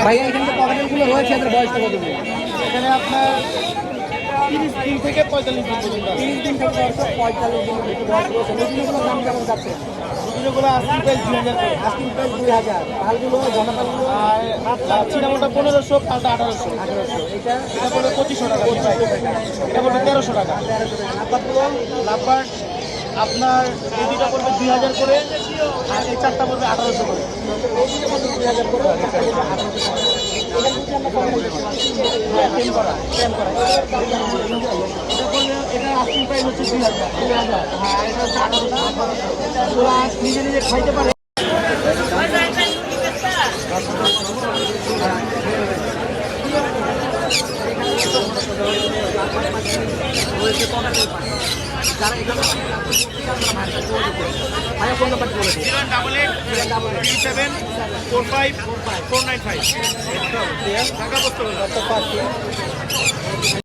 ভাইয়া এখানে যে পকেটেলগুলো রয়েছে এদের বয়সটা কত দিন? এখানে আপনার 30 দিন থেকে 45 দিন পর্যন্ত 30 দিন থেকে 45 দিন বেশি বয়স রয়েছে। মেশিনগুলোর দাম কেমন যাচ্ছে? দুটোগুলো আস্কিং প্রাইস 2000 করে। Asking price 2000। পালগুলো জনপালগুলো আর চিনামোটা 1500, পাল্টা 1800। 1800। এটা এটা পড়বে 2500 টাকা। এটা পড়বে 1300 টাকা। 1300 টাকা। নাম্বারগুলো লাভবার আপনার এই দুটো পড়বে 2000 করে, আর এই চারটা পড়বে 1800 করে। এই দুটো কত 2000 করে, একটা বলতে 1800 টাকা। এখানে যদি আমরা পকেটেল দেখি, হ্যাঁ, টেম করা। ফ্রেম করা, এটার দাম কেমন হবে? এটা পড়বে, এটা আস্কিং প্রাইস হচ্ছে 2000। 2000। হ্যাঁ, এটা হচ্ছে 1800 টাকা। ওরা নিজে নিজে খাইতে পারে। যারা এখানে ভাইয়া ফোন নাম্বার বলেছে 0883745 495 ঢাকা পোস্ট।